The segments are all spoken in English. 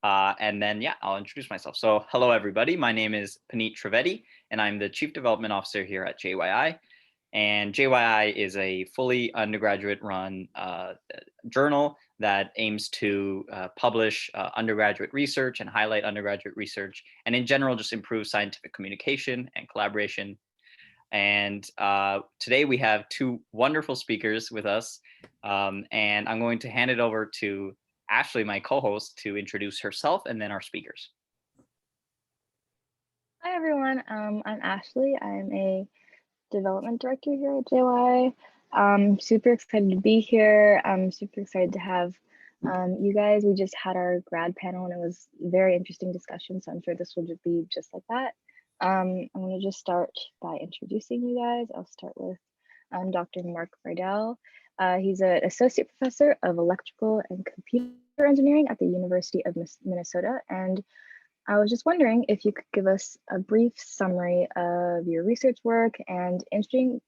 And then, yeah, I'll introduce myself. So hello, everybody. My name is Puneet Trivedi, and I'm the Chief Development Officer here at JYI. And JYI is a fully undergraduate run journal that aims to publish undergraduate research and highlight undergraduate research, and in general, just improve scientific communication and collaboration. And today we have two wonderful speakers with us. And I'm going to hand it over to Ashley, my co-host, to introduce herself and then our speakers. Hi, everyone. I'm Ashley. I'm a development director here at JYI. I'm super excited to be here. I'm super excited to have you guys. We just had our grad panel and it was a very interesting discussion. So I'm sure this will just be just like that. I'm going to just start by introducing you guys. I'll start with Dr. Mark Rydell. He's an associate professor of electrical and computer engineering at the University of Minnesota. And I was just wondering if you could give us a brief summary of your research work, and interesting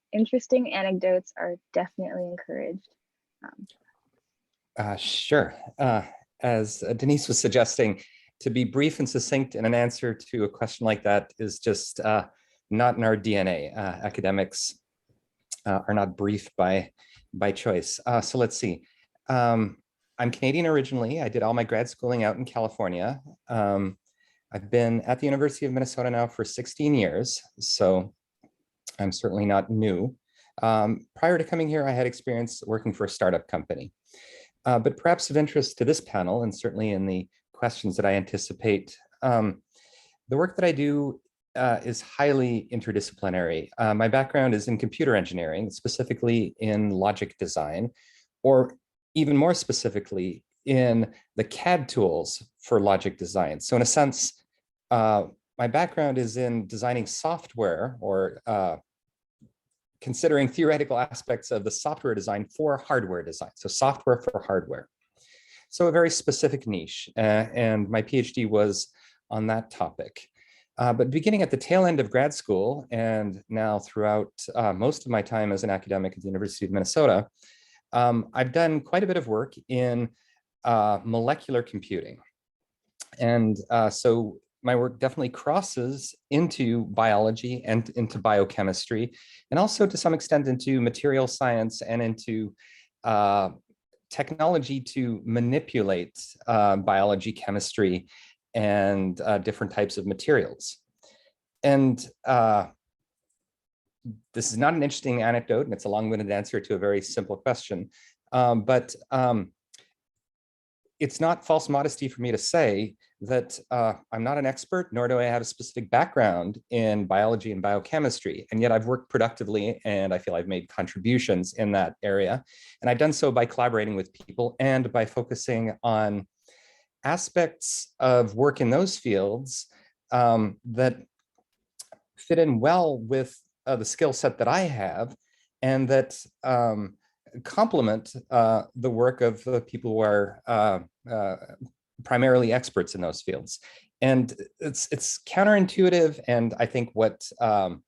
anecdotes are definitely encouraged. Sure. As Denise was suggesting, to be brief and succinct in an answer to a question like that is just not in our DNA. Academics are not brief by choice. So let's see. I'm Canadian originally. I did all my grad schooling out in California. I've been at the University of Minnesota now for 16 years, so I'm certainly not new. Prior to coming here, I had experience working for a startup company. But perhaps of interest to this panel, and certainly in the questions that I anticipate, the work that I do is highly interdisciplinary. My background is in computer engineering, specifically in logic design, or even more specifically, in the CAD tools for logic design. So in a sense, my background is in designing software, or considering theoretical aspects of the software design for hardware design. So software for hardware. So a very specific niche, and my PhD was on that topic. But beginning at the tail end of grad school, and now throughout most of my time as an academic at the University of Minnesota, I've done quite a bit of work in molecular computing. And so my work definitely crosses into biology and into biochemistry, and also to some extent into material science and into technology to manipulate biology, chemistry, and different types of materials. And this is not an interesting anecdote, and it's a long-winded answer to a very simple question. But it's not false modesty for me to say that I'm not an expert, nor do I have a specific background in biology and biochemistry. And yet I've worked productively, and I feel I've made contributions in that area. And I've done so by collaborating with people and by focusing on aspects of work in those fields that fit in well with the skill set that I have, and that complement the work of the people who are primarily experts in those fields. And it's counterintuitive, and I think what would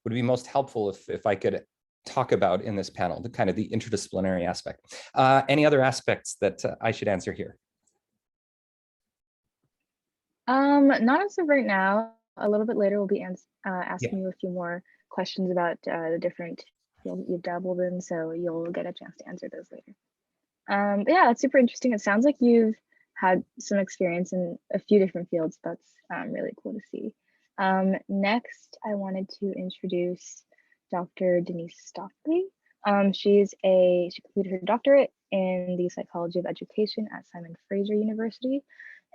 be most helpful if I could talk about in this panel, the kind of the interdisciplinary aspect. Any other aspects that I should answer here? Not as of right now. A little bit later, we'll be asking you a few more questions about the different fields that you've dabbled in, so you'll get a chance to answer those later. But yeah, it's super interesting. It sounds like you've had some experience in a few different fields. That's really cool to see. Next, I wanted to introduce Dr. Denise Stockley. She completed her doctorate in the psychology of education at Simon Fraser University,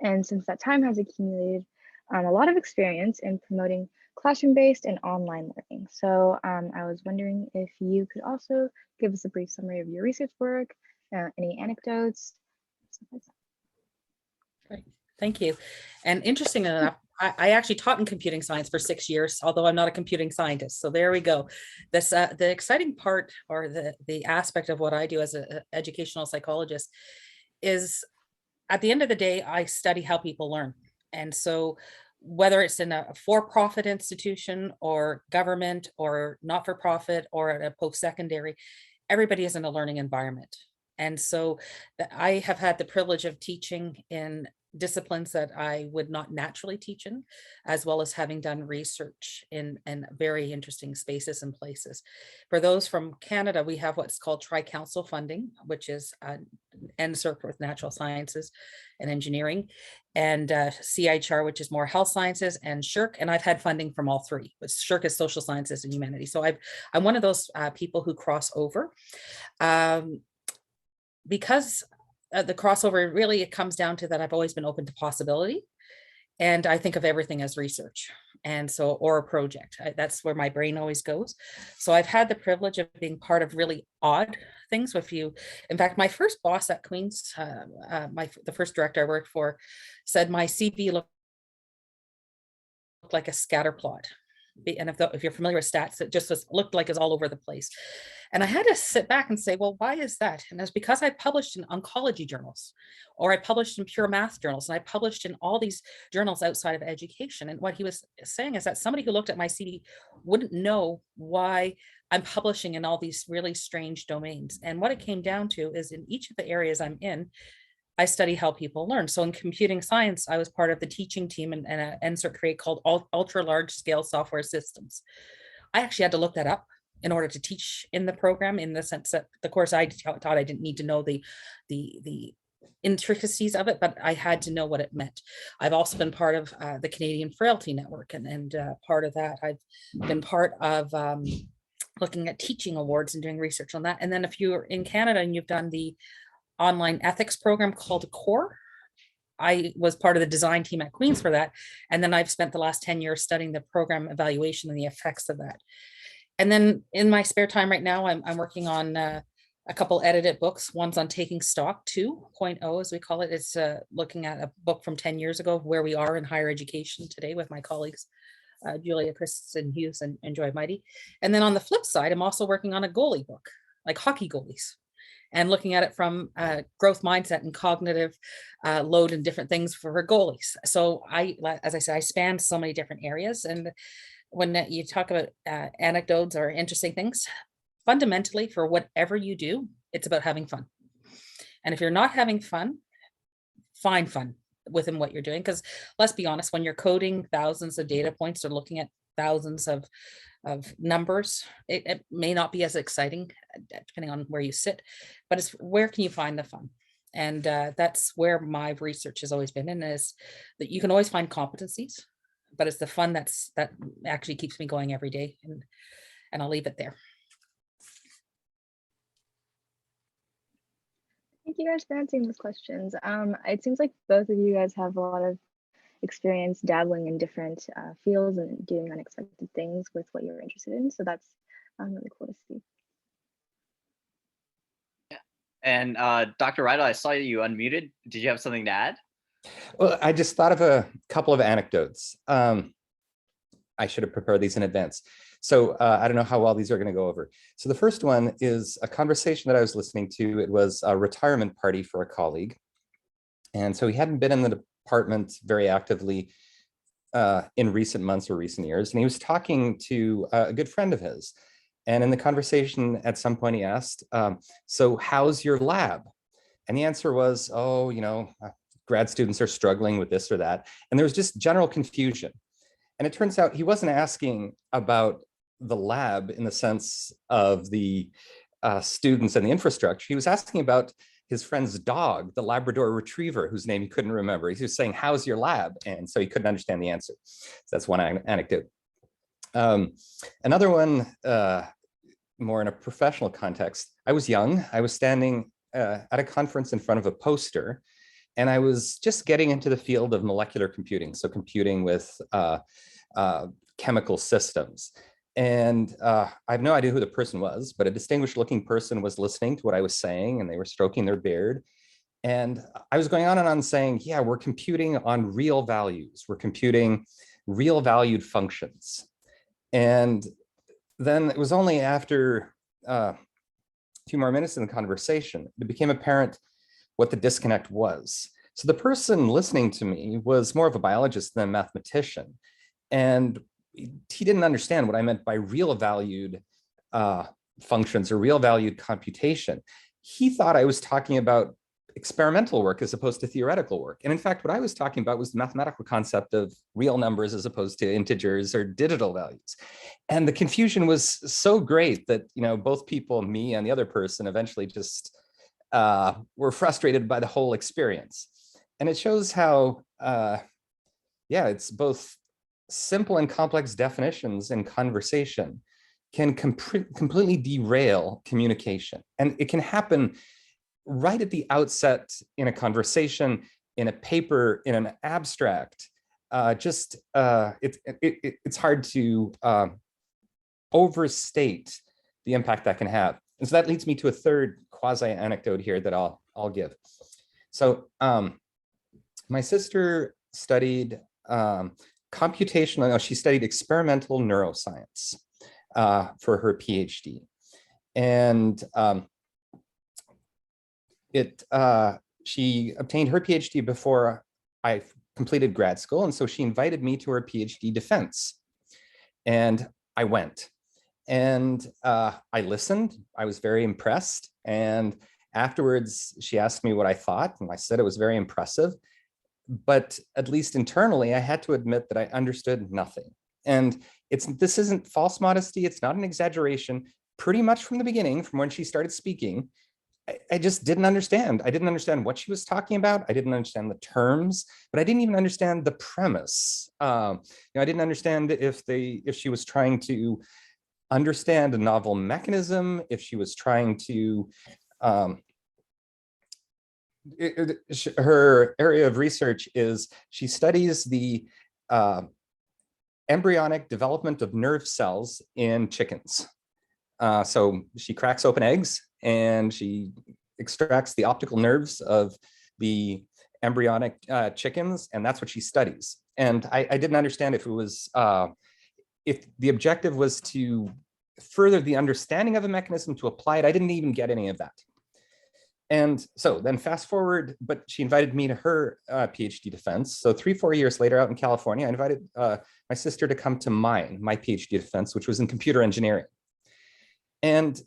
and since that time has accumulated a lot of experience in promoting classroom-based and online learning. So I was wondering if you could also give us a brief summary of your research work, any anecdotes, stuff like that. Great, thank you. And interesting enough, I actually taught in computing science for 6 years, although I'm not a computing scientist. So there we go. This the exciting part, or the aspect of what I do as an educational psychologist, is at the end of the day, I study how people learn. And so whether it's in a for-profit institution or government or not-for-profit or at a post-secondary, everybody is in a learning environment. And so I have had the privilege of teaching in disciplines that I would not naturally teach in, as well as having done research in very interesting spaces and places. For those from Canada, we have what's called Tri-Council funding, which is NSERC with natural sciences and engineering, and CIHR, which is more health sciences, and SSHRC. And I've had funding from all three, but SSHRC is social sciences and humanities. So I'm one of those people who cross over. Because the crossover, really, it comes down to that I've always been open to possibility. And I think of everything as research. And so, or a project, that's where my brain always goes. So I've had the privilege of being part of really odd things with you. In fact, my first boss at Queen's, the first director I worked for, said my CV looked like a scatter plot. And if you're familiar with stats, it just looked like it's all over the place. And I had to sit back and say, well, why is that? And it's because I published in oncology journals, or I published in pure math journals, and I published in all these journals outside of education. And what he was saying is that somebody who looked at my CV wouldn't know why I'm publishing in all these really strange domains. And what it came down to is in each of the areas I'm in, I study how people learn. So in computing science, I was part of the teaching team and an NSERC create called ultra large scale software systems. I actually had to look that up in order to teach in the program, in the sense that the course I taught, I didn't need to know the intricacies of it, but I had to know what it meant. I've also been part of the Canadian Frailty Network, and part of that, I've been part of looking at teaching awards and doing research on that. And then if you're in Canada and you've done the online ethics program called CORE, I was part of the design team at Queen's for that. And then I've spent the last 10 years studying the program evaluation and the effects of that. And then in my spare time right now, I'm working on a couple edited books. One's on taking stock 2.0, as we call it. It's looking at a book from 10 years ago, where we are in higher education today, with my colleagues, Julia Christensen Hughes and Joy Mighty. And then on the flip side, I'm also working on a goalie book, like hockey goalies, and looking at it from growth mindset and cognitive load and different things for goalies. So as I said, I span so many different areas. And when you talk about anecdotes or interesting things, fundamentally, for whatever you do, it's about having fun. And if you're not having fun, find fun within what you're doing. Because let's be honest, when you're coding thousands of data points or looking at thousands of numbers, it may not be as exciting depending on where you sit, but it's where can you find the fun? And that's where my research has always been, and is that you can always find competencies, but it's the fun that actually keeps me going every day. And I'll leave it there. Thank you guys for answering those questions. It seems like both of you guys have a lot of experience dabbling in different fields and doing unexpected things with what you're interested in. So that's really cool to see. Yeah. And Dr. Rydell, I saw you unmuted. Did you have something to add? Well, I just thought of a couple of anecdotes. I should have prepared these in advance. So I don't know how well these are going to go over. So the first one is a conversation that I was listening to. It was a retirement party for a colleague. And so he hadn't been in the department very actively in recent months or recent years. And he was talking to a good friend of his. And in the conversation, at some point he asked, so how's your lab? And the answer was, oh, grad students are struggling with this or that. And there was just general confusion. And it turns out he wasn't asking about the lab in the sense of the students and the infrastructure. He was asking about his friend's dog, the Labrador Retriever, whose name he couldn't remember. He was saying, how's your lab? And so he couldn't understand the answer. So that's one anecdote. Another one, more in a professional context. I was young. I was standing at a conference in front of a poster, and I was just getting into the field of molecular computing, so computing with chemical systems. And I have no idea who the person was, but a distinguished looking person was listening to what I was saying, and they were stroking their beard. And I was going on and on saying, yeah, we're computing on real values. We're computing real valued functions. And then it was only after a few more minutes in the conversation, it became apparent what the disconnect was. So the person listening to me was more of a biologist than a mathematician. And he didn't understand what I meant by real valued functions or real valued computation. he thought I was talking about experimental work as opposed to theoretical work. And in fact, what I was talking about was the mathematical concept of real numbers as opposed to integers or digital values. And the confusion was so great that, both people, me and the other person, eventually just were frustrated by the whole experience. And it shows how, it's both simple and complex definitions in conversation can completely derail communication. And it can happen right at the outset in a conversation, in a paper, in an abstract. It's hard to overstate the impact that can have. And so that leads me to a third quasi anecdote here that I'll give. So my sister studied she studied experimental neuroscience for her PhD. And she obtained her PhD before I completed grad school. And so she invited me to her PhD defense. And I went. And I listened. I was very impressed. And afterwards, she asked me what I thought. And I said it was very impressive. But at least internally, I had to admit that I understood nothing. And this isn't false modesty. It's not an exaggeration. Pretty much from the beginning, from when she started speaking, I just didn't understand. I didn't understand what she was talking about. I didn't understand the terms, but I didn't even understand the premise. I didn't understand if she was trying to understand a novel mechanism, if she was trying to, her area of research is she studies the embryonic development of nerve cells in chickens. So she cracks open eggs and she extracts the optical nerves of the embryonic chickens, and that's what she studies. And I didn't understand if it was, if the objective was to further the understanding of a mechanism to apply it. I didn't even get any of that. And so then fast forward, but she invited me to her PhD defense. So 3-4 years later out in California, I invited my sister to come to my PhD defense, which was in computer engineering. And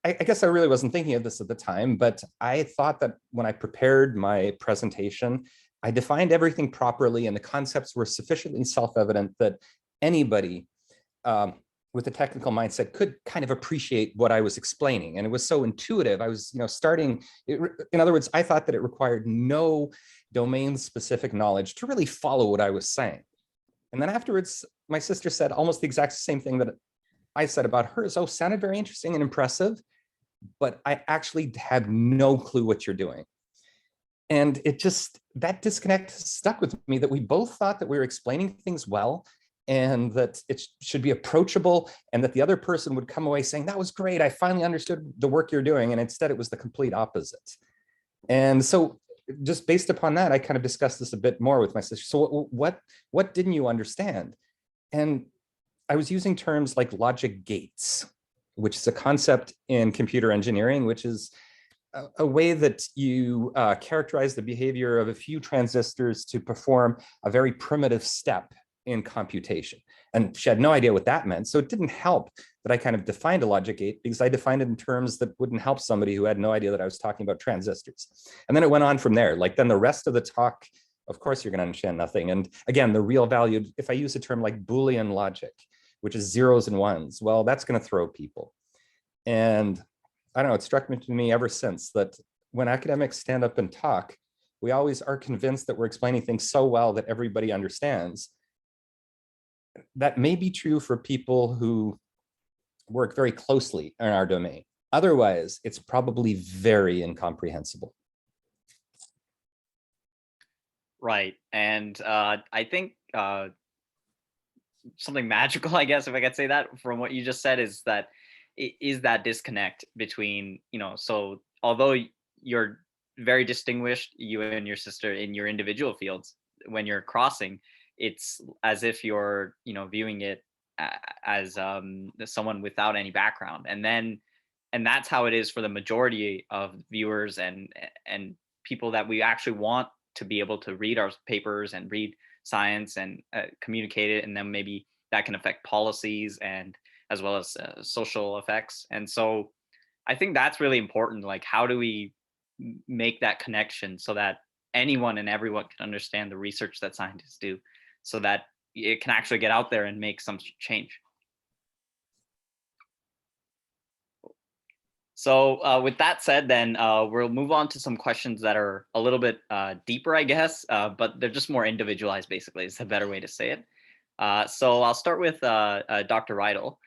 I guess I really wasn't thinking of this at the time, but I thought that when I prepared my presentation, I defined everything properly and the concepts were sufficiently self-evident that anybody with a technical mindset could kind of appreciate what I was explaining. And it was so intuitive. I was, in other words, I thought that it required no domain-specific knowledge to really follow what I was saying. And then afterwards, my sister said almost the exact same thing that I said about hers. Oh, sounded very interesting and impressive, but I actually had no clue what you're doing. And that disconnect stuck with me, that we both thought that we were explaining things well and that it should be approachable, and that the other person would come away saying, that was great, I finally understood the work you're doing. And instead it was the complete opposite. And so just based upon that, I kind of discussed this a bit more with my sister. So what didn't you understand? And I was using terms like logic gates, which is a concept in computer engineering, which is a way that you characterize the behavior of a few transistors to perform a very primitive step in computation. And she had no idea what that meant. So it didn't help that I kind of defined a logic gate, because I defined it in terms that wouldn't help somebody who had no idea that I was talking about transistors. And then it went on from there. Like then the rest of the talk, of course, you're going to understand nothing. And again, the real value, if I use a term like Boolean logic, which is zeros and ones, well, that's going to throw people. And I don't know, it struck me ever since that when academics stand up and talk, we always are convinced that we're explaining things so well that everybody understands. That may be true for people who work very closely in our domain. Otherwise, it's probably very incomprehensible. Right. And I think something magical, I guess, if I could say that, from what you just said, is that disconnect between, so although you're very distinguished, you and your sister, in your individual fields, when you're crossing, it's as if you're, viewing it as someone without any background. And that's how it is for the majority of viewers and people that we actually want to be able to read our papers and read science and communicate it. And then maybe that can affect policies and as well as social effects. And so I think that's really important. Like, how do we make that connection so that anyone and everyone can understand the research that scientists do, so that it can actually get out there and make some change? So with that said, then we'll move on to some questions that are a little bit deeper, I guess, but they're just more individualized, basically, is a better way to say it. So I'll start with Dr. Riedel.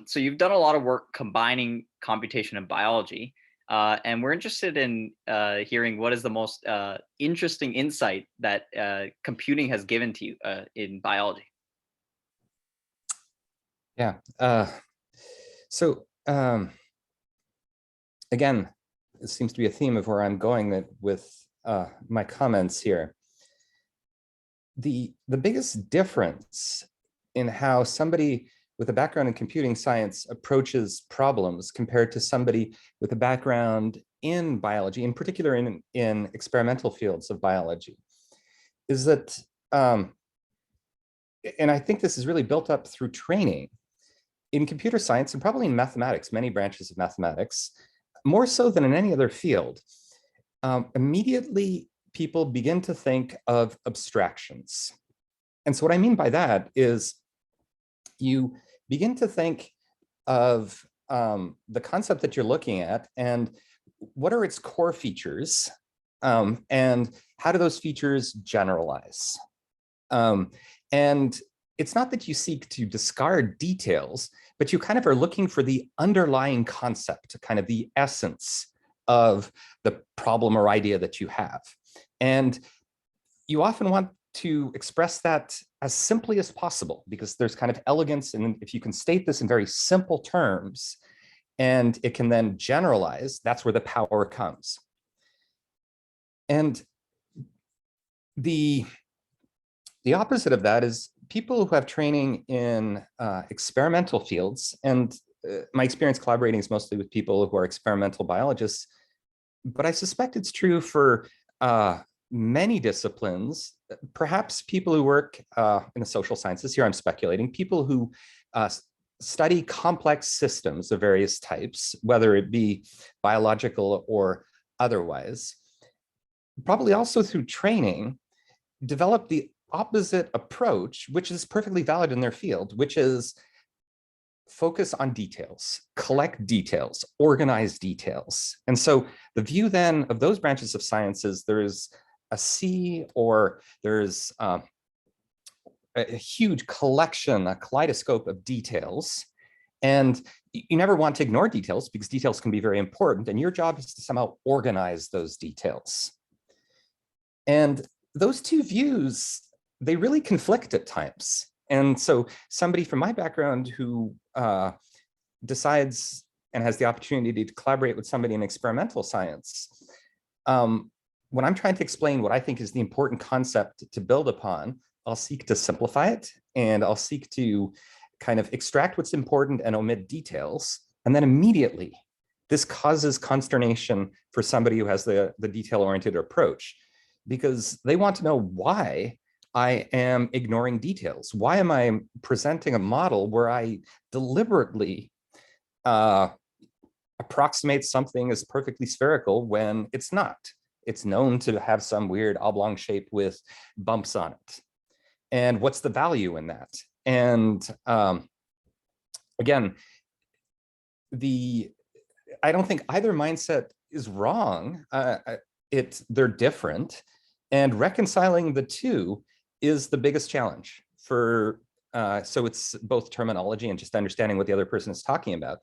So you've done a lot of work combining computation and biology, and we're interested in hearing what is the most interesting insight that computing has given to you in biology. Yeah. So again, it seems to be a theme of where I'm going with my comments here. The biggest difference in how somebody with a background in computing science approaches problems compared to somebody with a background in biology, in particular in experimental fields of biology, is that, and I think this is really built up through training in computer science and probably in mathematics, many branches of mathematics, more so than in any other field. Immediately, people begin to think of abstractions. And so what I mean by that is you begin to think of the concept that you're looking at and what are its core features, and how do those features generalize? And it's not that you seek to discard details, but you kind of are looking for the underlying concept, kind of the essence of the problem or idea that you have. And you often want to express that as simply as possible, because there's kind of elegance, and if you can state this in very simple terms, and it can then generalize, that's where the power comes. And the opposite of that is people who have training in experimental fields, and my experience collaborating is mostly with people who are experimental biologists, but I suspect it's true for many disciplines, perhaps people who work in the social sciences. Here I'm speculating, people who study complex systems of various types, whether it be biological or otherwise, probably also through training, develop the opposite approach, which is perfectly valid in their field, which is focus on details, collect details, organize details. And so the view then of those branches of science is there's a sea, or there's a huge collection, a kaleidoscope of details. And you never want to ignore details, because details can be very important, and your job is to somehow organize those details. And those two views, they really conflict at times. And so somebody from my background who decides and has the opportunity to collaborate with somebody in experimental science, when I'm trying to explain what I think is the important concept to build upon, I'll seek to simplify it, and I'll seek to kind of extract what's important and omit details. And then immediately, this causes consternation for somebody who has the detail-oriented approach, because they want to know why I am ignoring details. Why am I presenting a model where I deliberately approximate something as perfectly spherical when it's not? It's known to have some weird oblong shape with bumps on it. And what's the value in that? And again, I don't think either mindset is wrong. They're different, and reconciling the two is the biggest challenge for, so it's both terminology and just understanding what the other person is talking about.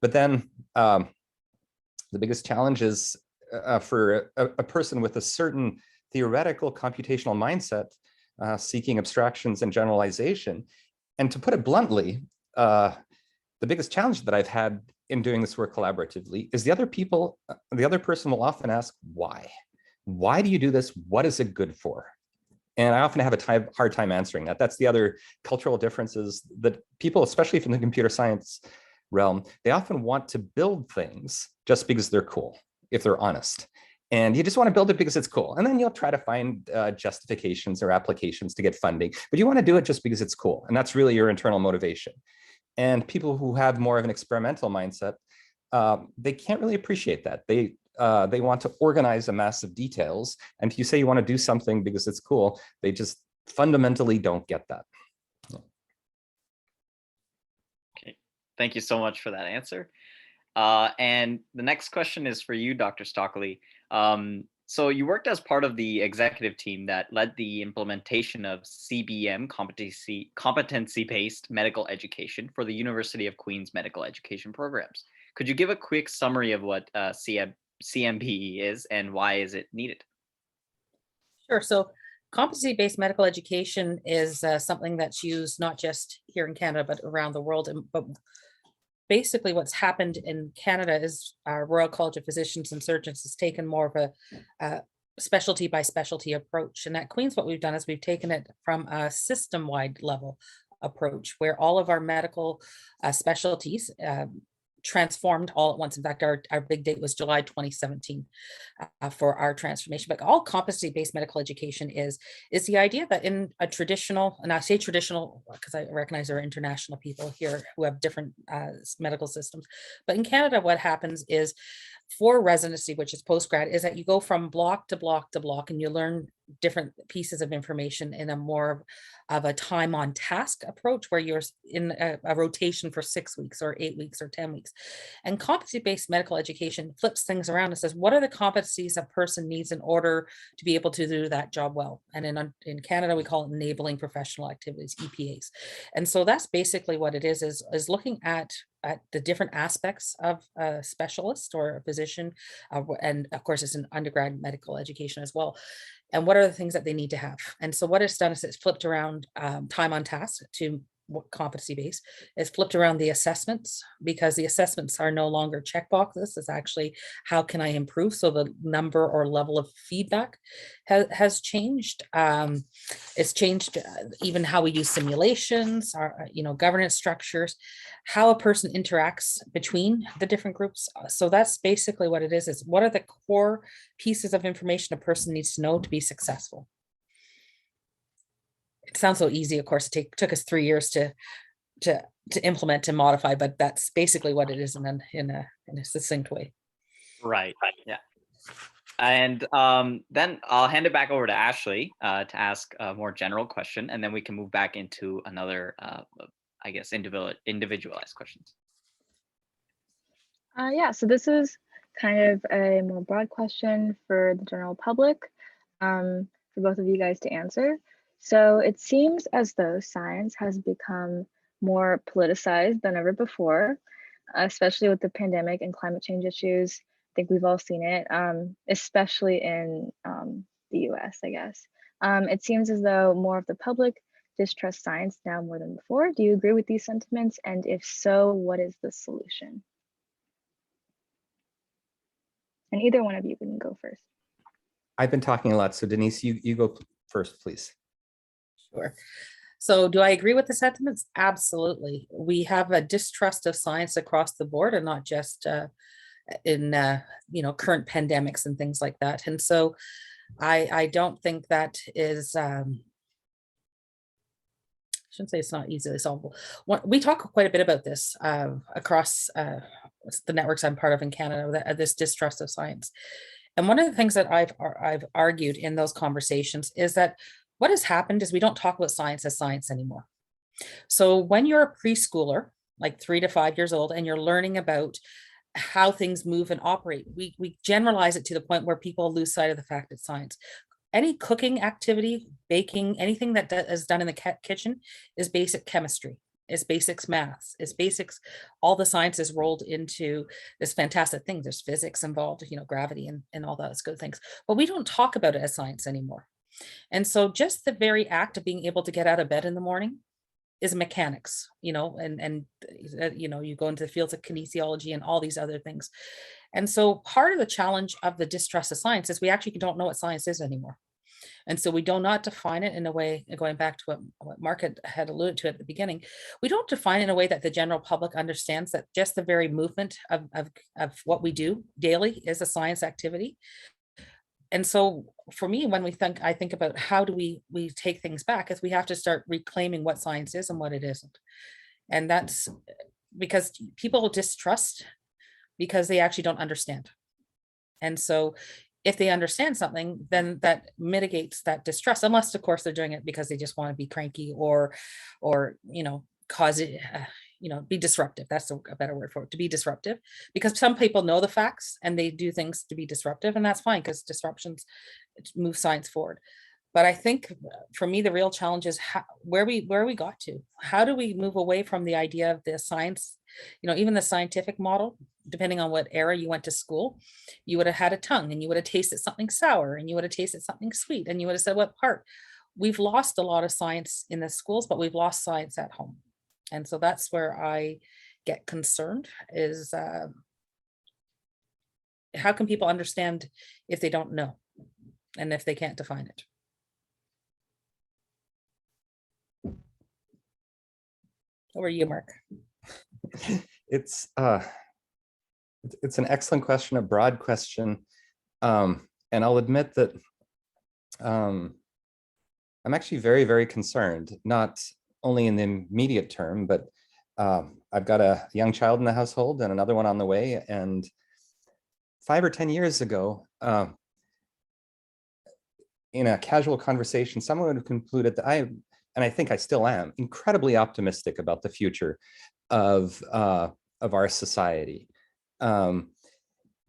But then the biggest challenge is for a person with a certain theoretical computational mindset, seeking abstractions and generalization. And to put it bluntly, the biggest challenge that I've had in doing this work collaboratively is the other person will often ask, why? Why do you do this? What is it good for? And I often have a hard time answering that. That's the other cultural differences that people, especially from the computer science realm, they often want to build things just because they're cool, if they're honest. And you just want to build it because it's cool. And then you'll try to find justifications or applications to get funding, but you want to do it just because it's cool. And that's really your internal motivation. And people who have more of an experimental mindset they can't really appreciate that. They want to organize a mass of details. And if you say you want to do something because it's cool, they just fundamentally don't get that. Okay, thank you so much for that answer. And the next question is for you, Dr. Stockley. So you worked as part of the executive team that led the implementation of CBM, competency-based medical education for the University of Queen's medical education programs. Could you give a quick summary of what CMPE is and why is it needed? Sure. So competency-based medical education is something that's used not just here in Canada, but around the world. But basically what's happened in Canada is our Royal College of Physicians and Surgeons has taken more of a specialty by specialty approach. And at Queen's, what we've done is we've taken it from a system-wide level approach where all of our medical specialties transformed all at once. In fact, our big date was July 2017 for our transformation. But all competency-based medical education is the idea that in a traditional, and I say traditional because I recognize there are international people here who have different medical systems, but in Canada, what happens is for residency, which is postgrad, is that you go from block to block to block and you learn different pieces of information in a more of a time on task approach where you're in a rotation for 6 weeks or 8 weeks or 10 weeks. And competency-based medical education flips things around and says, what are the competencies a person needs in order to be able to do that job well? And in Canada, we call it enabling professional activities, EPAs. And so that's basically what it is looking at the different aspects of a specialist or a physician. And of course, it's an undergrad medical education as well. And what are the things that they need to have? And so what it's done is it's flipped around time on task to competency based. It's flipped around the assessments because the assessments are no longer checkboxes. It's actually how can I improve? So the number or level of feedback has changed. It's changed even how we use simulations, our governance structures, how a person interacts between the different groups. So that's basically what it is what are the core pieces of information a person needs to know to be successful? It sounds so easy. Of course, it took us 3 years to implement and modify, but that's basically what it is in a succinct way. Right. Yeah. And then I'll hand it back over to Ashley to ask a more general question, and then we can move back into another, I guess, individualized questions. Yeah, so this is kind of a more broad question for the general public, for both of you guys to answer. So it seems as though science has become more politicized than ever before, especially with the pandemic and climate change issues. I think we've all seen it, especially in the US, I guess. It seems as though more of the public distrust science now more than before. Do you agree with these sentiments? And if so, what is the solution? And either one of you can go first. I've been talking a lot, so Denise, you go first, please. Sure. So do I agree with the sentiments? Absolutely. We have a distrust of science across the board and not just in current pandemics and things like that. And so I don't think that is I shouldn't say it's not easily solvable. We talk quite a bit about this across the networks I'm part of in Canada, this distrust of science. And one of the things that I've argued in those conversations is that what has happened is we don't talk about science as science anymore. So when you're a preschooler, like 3 to 5 years old, and you're learning about how things move and operate, we generalize it to the point where people lose sight of the fact it's science. Any cooking activity, baking, anything that is done in the kitchen is basic chemistry. It's basics maths, it's basics, all the sciences rolled into this fantastic thing. There's physics involved, gravity and all those good things. But we don't talk about it as science anymore. And so just the very act of being able to get out of bed in the morning is mechanics, you go into the fields of kinesiology and all these other things. And so part of the challenge of the distrust of science is we actually don't know what science is anymore. And so we do not define it in a way, going back to what Mark had alluded to at the beginning, we don't define it in a way that the general public understands that just the very movement of what we do daily is a science activity. And so for me, when I think about how do we take things back, is we have to start reclaiming what science is and what it isn't. And that's because people distrust because they actually don't understand. And so if they understand something, then that mitigates that distrust, unless of course they're doing it because they just want to be cranky or cause it, be disruptive. That's a better word for it, to be disruptive, because some people know the facts and they do things to be disruptive, and that's fine because disruptions move science forward. But I think for me, the real challenge is where we got to. How do we move away from the idea of the science, even the scientific model, depending on what era you went to school, you would have had a tongue and you would have tasted something sour and you would have tasted something sweet and you would have said what part. We've lost a lot of science in the schools, but we've lost science at home. And so that's where I get concerned is how can people understand if they don't know and if they can't define it? Over to you, Mark. It's an excellent question, a broad question. And I'll admit that I'm actually very, very concerned, not only in the immediate term, but I've got a young child in the household and another one on the way. And 5 or 10 years ago, in a casual conversation, someone would have concluded that and I think I still am, incredibly optimistic about the future of our society. But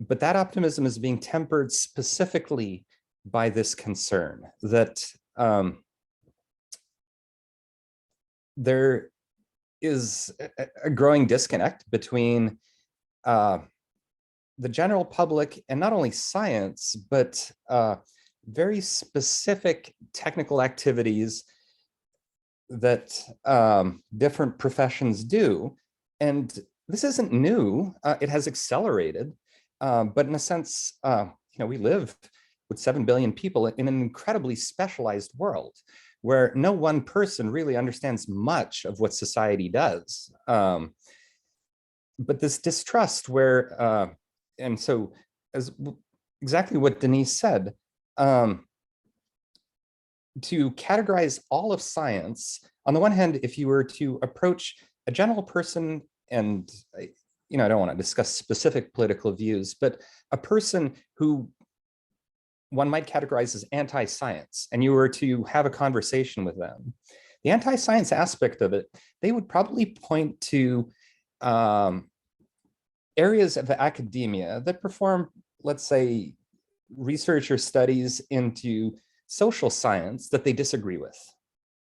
that optimism is being tempered specifically by this concern that there is a growing disconnect between the general public and not only science, but very specific technical activities that different professions do. And this isn't new, it has accelerated, but in a sense, we live with 7 billion people in an incredibly specialized world where no one person really understands much of what society does. But this distrust where, and so as exactly what Denise said, to categorize all of science, on the one hand, if you were to approach a general person, and I don't want to discuss specific political views, but a person who one might categorize as anti-science, and you were to have a conversation with them, the anti-science aspect of it, they would probably point to areas of academia that perform, let's say, research or studies into social science that they disagree with.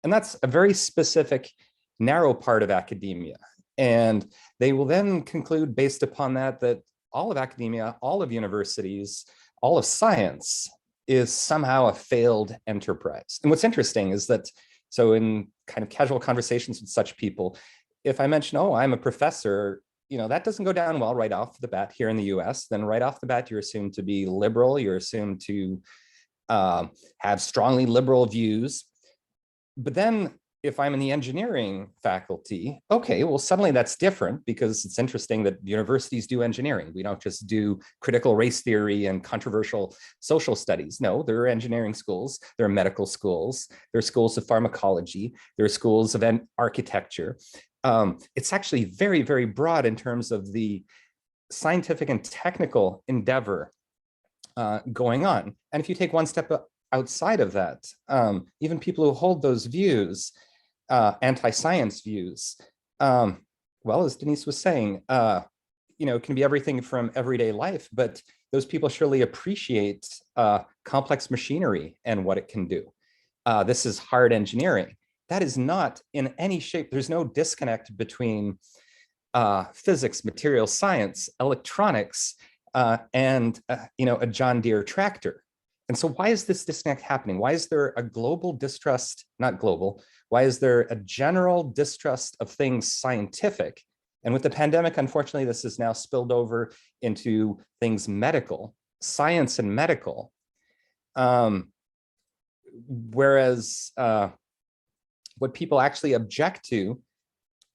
And that's a very specific, narrow part of academia. And they will then conclude based upon that, that all of academia, all of universities, all of science is somehow a failed enterprise. And what's interesting is that, so in kind of casual conversations with such people, if I mention, oh, I'm a professor, that doesn't go down well right off the bat here in the US, then right off the bat, you're assumed to be liberal, you're assumed to have strongly liberal views. But then if I'm in the engineering faculty, okay, well, suddenly that's different because it's interesting that universities do engineering. We don't just do critical race theory and controversial social studies. No, there are engineering schools, there are medical schools, there are schools of pharmacology, there are schools of architecture. It's actually very, very broad in terms of the scientific and technical endeavor going on. And if you take one step outside of that, even people who hold those views, anti-science views, well, as Denise was saying, it can be everything from everyday life, but those people surely appreciate complex machinery and what it can do. This is hard engineering. That is not in any shape, there's no disconnect between physics, material science, electronics, and a John Deere tractor. And so why is this disconnect happening? Why is there a global distrust, not global, why is there a general distrust of things scientific? And with the pandemic, unfortunately, this is now spilled over into things medical, science and medical. Whereas what people actually object to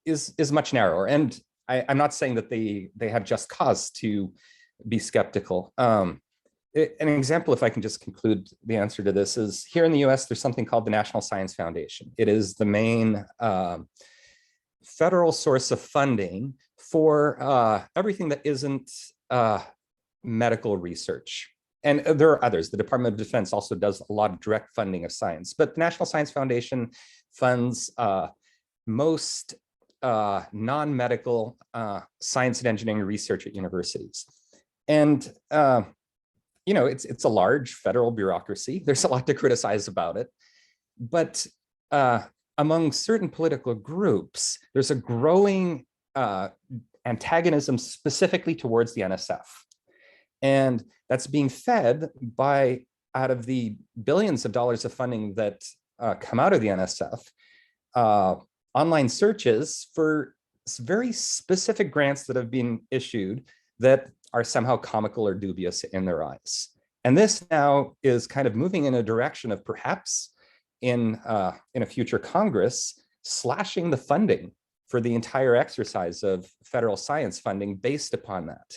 is much narrower. And I'm not saying that they have just cause to be skeptical. An example, if I can just conclude the answer to this, is here in the US, there's something called the National Science Foundation. It is the main federal source of funding for everything that isn't medical research. And there are others. The Department of Defense also does a lot of direct funding of science, but the National Science Foundation funds most non-medical science and engineering research at universities. And you know, it's a large federal bureaucracy. There's a lot to criticize about it, but among certain political groups, there's a growing antagonism specifically towards the NSF. And that's being fed by, out of the billions of dollars of funding that come out of the NSF, online searches for very specific grants that have been issued that are somehow comical or dubious in their eyes. And this now is kind of moving in a direction of perhaps in a future Congress, slashing the funding for the entire exercise of federal science funding based upon that.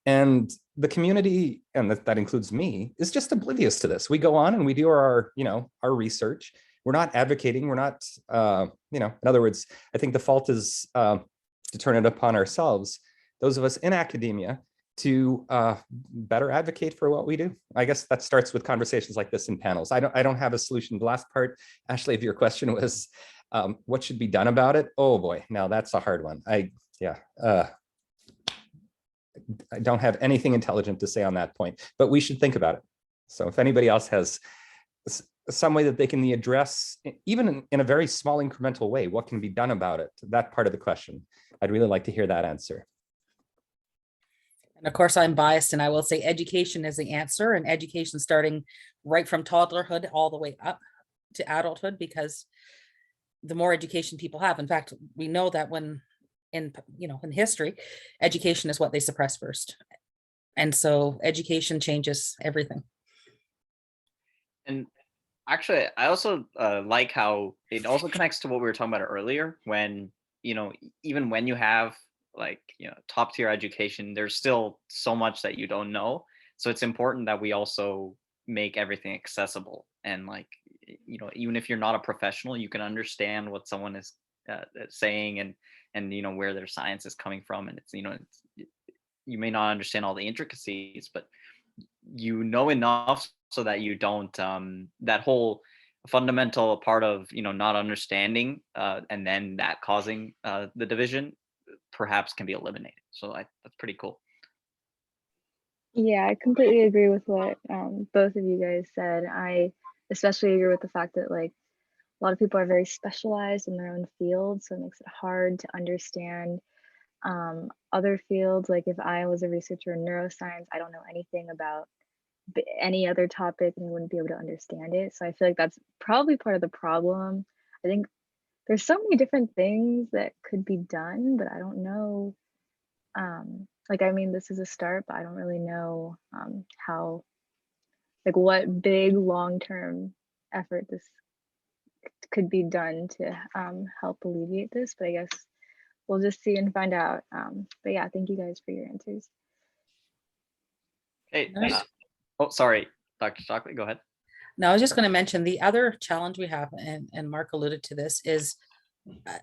And the community, and that includes me, is just oblivious to this. We go on and we do our, you know, our research. We're not advocating. We're not, you know, in other words, I think the fault is to turn it upon ourselves, those of us in academia, to better advocate for what we do. I guess that starts with conversations like this in panels. I don't have a solution. The last part, Ashley, if your question was what should be done about it? Oh boy, now that's a hard one. I don't have anything intelligent to say on that point, but we should think about it. So if anybody else has some way that they can address, even in a very small incremental way, what can be done about it, that part of the question, I'd really like to hear that answer. And of course, I'm biased, and I will say education is the answer, and education starting right from toddlerhood all the way up to adulthood, because the more education people have, in fact, we know that when in history, education is what they suppress first. And so education changes everything. And actually, I also like how it also connects to what we were talking about earlier, when, you know, even when you have like, you know, top tier education, there's still so much that you don't know. So it's important that we also make everything accessible. And like, you know, even if you're not a professional, you can understand what someone is saying, and you know, where their science is coming from. And it's, you know, you may not understand all the intricacies, but you know enough so that you don't that whole fundamental part of, you know, not understanding and then that causing the division perhaps can be eliminated. So that's pretty cool. Yeah, I completely agree with what both of you guys said. I especially agree with the fact that like a lot of people are very specialized in their own field, so it makes it hard to understand other fields. Like if I was a researcher in neuroscience, I don't know anything about any other topic and I wouldn't be able to understand it. So I feel like that's probably part of the problem. I think there's so many different things that could be done, but I don't know. Like, I mean, this is a start, but I don't really know how, like what big long-term effort this could be done to help alleviate this, but I guess we'll just see and find out. But yeah, thank you guys for your answers. Hey, oh, sorry, Dr. Stockley, go ahead. No, I was just going to mention the other challenge we have, and Mark alluded to this, is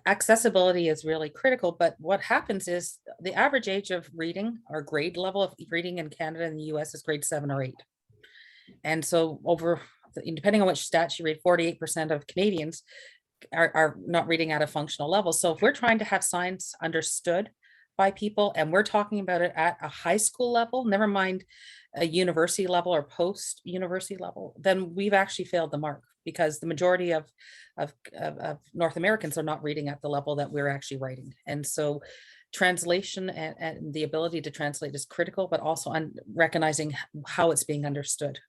accessibility is really critical. But what happens is the average age of reading, or grade level of reading in Canada and the US, is grade 7 or 8. And so depending on which stats you read, 48% of Canadians are not reading at a functional level. So if we're trying to have science understood by people, and we're talking about it at a high school level, never mind a university level or post-university level, then we've actually failed the mark, because the majority of North Americans are not reading at the level that we're actually writing. And so translation and the ability to translate is critical, but also recognizing how it's being understood.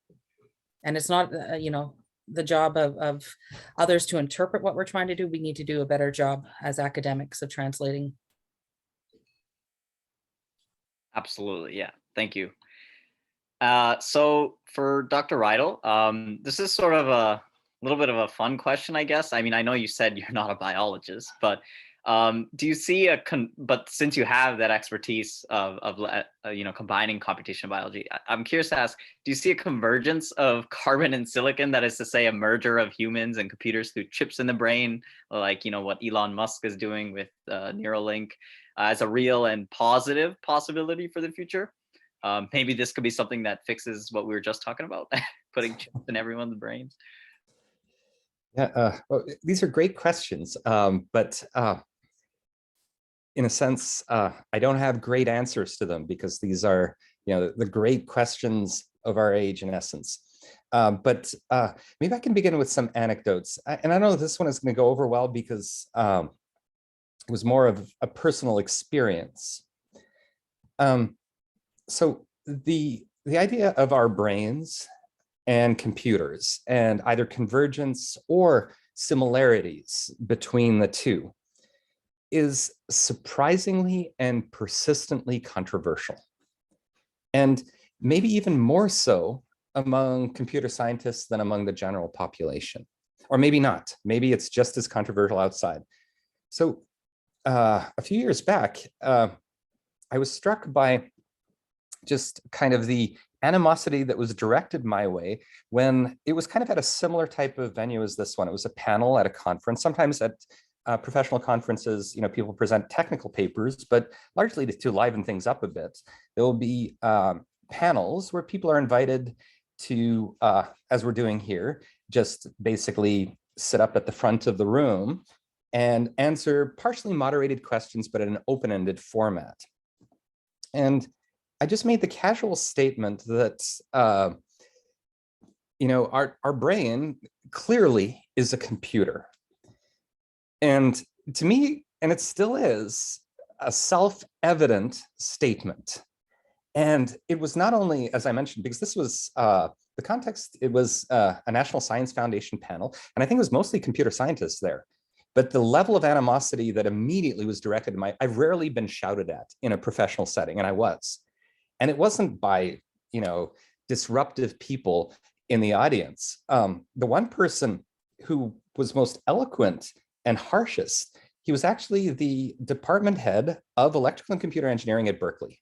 And it's not, you know, the job of others to interpret what we're trying to do. We need to do a better job as academics of translating. Absolutely, yeah, thank you. So for Dr. Riedel, this is sort of a little bit of a fun question, I guess. I mean, I know you said you're not a biologist, but do you see but since you have that expertise of you know, combining computational biology, I'm curious to ask, do you see a convergence of carbon and silicon, that is to say a merger of humans and computers through chips in the brain, like, you know, what Elon Musk is doing with Neuralink? as a real and positive possibility for the future. Maybe this could be something that fixes what we were just talking about, putting chips in everyone's brains. Yeah, well, these are great questions, but in a sense, I don't have great answers to them because these are, the great questions of our age in essence. But maybe I can begin with some anecdotes. And I know this one is going to go over well because it was more of a personal experience. So the idea of our brains and computers and either convergence or similarities between the two is surprisingly and persistently controversial. And maybe even more so among computer scientists than among the general population. Or maybe not, maybe it's just as controversial outside. So a few years back, I was struck by just kind of the animosity that was directed my way when it was kind of at a similar type of venue as this one. It was a panel at a conference. Sometimes at professional conferences, people present technical papers, but largely to liven things up a bit, there will be panels where people are invited to, as we're doing here, just basically sit up at the front of the room and answer partially moderated questions, but in an open-ended format. And I just made the casual statement that, our brain clearly is a computer. And to me, and it still is, a self-evident statement. And it was not only, as I mentioned, because this was the context, it was a National Science Foundation panel, and I think it was mostly computer scientists there. But the level of animosity that immediately was directed at I've rarely been shouted at in a professional setting, and I was. And it wasn't by, disruptive people in the audience. The one person who was most eloquent and harshest, he was actually the department head of electrical and computer engineering at Berkeley.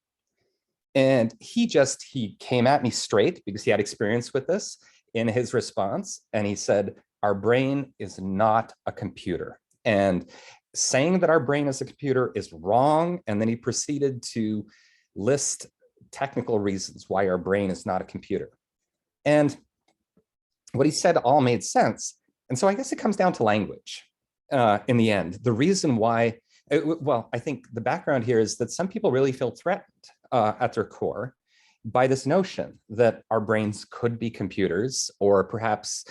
And he came at me straight because he had experience with this in his response. And he said, our brain is not a computer. And saying that our brain is a computer is wrong. And then he proceeded to list technical reasons why our brain is not a computer. And what he said all made sense. And so I guess it comes down to language in the end. The reason why, I think the background here is that some people really feel threatened at their core by this notion that our brains could be computers, or perhaps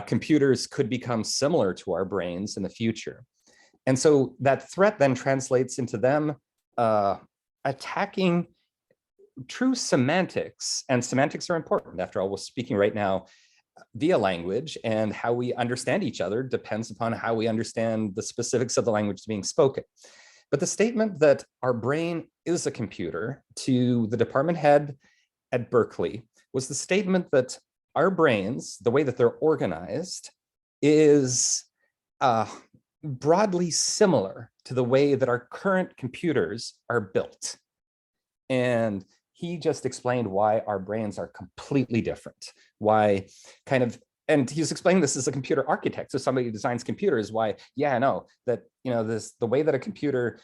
computers could become similar to our brains in the future. And so that threat then translates into them attacking true semantics, and semantics are important. After all, we're speaking right now via language, and how we understand each other depends upon how we understand the specifics of the language being spoken. But the statement that our brain is a computer to the department head at Berkeley was the statement that our brains, the way that they're organized, is broadly similar to the way that our current computers are built. And he just explained why our brains are completely different, and he was explaining this as a computer architect. So somebody who designs computers, why, yeah, I know that, the way that a computer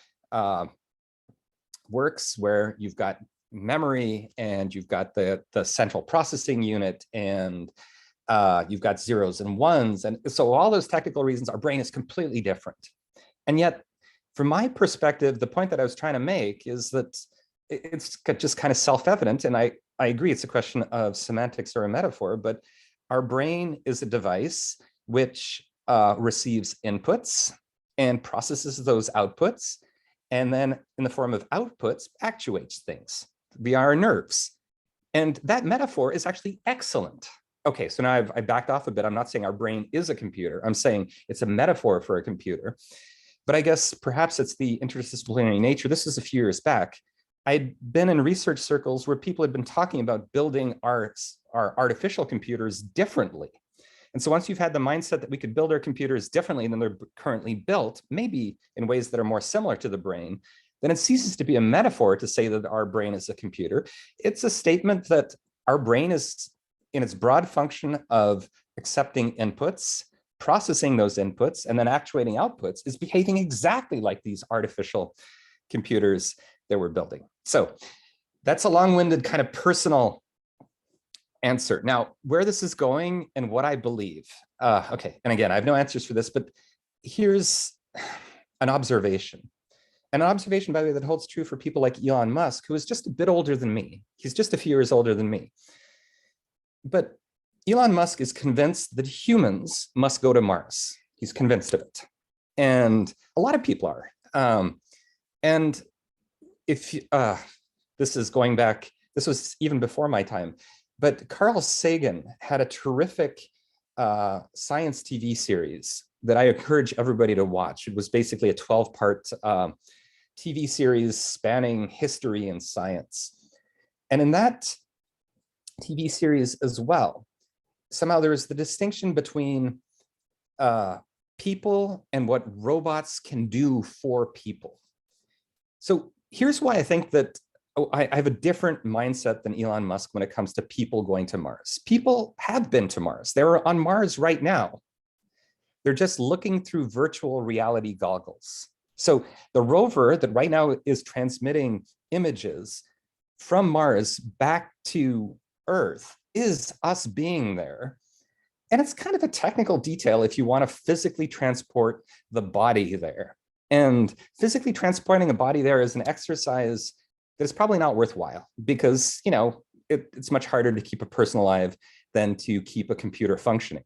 works, where you've got memory and you've got the central processing unit, and you've got zeros and ones. And so all those technical reasons, our brain is completely different. And yet, from my perspective, the point that I was trying to make is that it's just kind of self-evident, and I agree it's a question of semantics or a metaphor, but our brain is a device which receives inputs and processes those outputs, and then in the form of outputs actuates things via our nerves. And that metaphor is actually excellent. Okay, so now I backed off a bit. I'm not saying our brain is a computer. I'm saying it's a metaphor for a computer. But I guess perhaps it's the interdisciplinary nature. This is a few years back. I'd been in research circles where people had been talking about building our artificial computers differently. And so once you've had the mindset that we could build our computers differently than they're currently built, maybe in ways that are more similar to the brain, then it ceases to be a metaphor to say that our brain is a computer. It's a statement that our brain is, in its broad function of accepting inputs, processing those inputs, and then actuating outputs, is behaving exactly like these artificial computers that we're building. So that's a long-winded kind of personal answer. Now, where this is going and what I believe. Okay, and again, I have no answers for this, but here's an observation. And an observation, by the way, that holds true for people like Elon Musk, who is just a bit older than me. He's just a few years older than me. But Elon Musk is convinced that humans must go to Mars. He's convinced of it. And a lot of people are. And if this is going back, this was even before my time, but Carl Sagan had a terrific science TV series that I encourage everybody to watch. It was basically a 12-part TV series spanning history and science. And in that TV series as well, somehow there is the distinction between people and what robots can do for people. So here's why I think that I have a different mindset than Elon Musk when it comes to people going to Mars. People have been to Mars. They're on Mars right now. They're just looking through virtual reality goggles. So the rover that right now is transmitting images from Mars back to Earth is us being there. And it's kind of a technical detail if you want to physically transport the body there. And physically transporting a body there is an exercise that is probably not worthwhile because, you know, it's much harder to keep a person alive than to keep a computer functioning.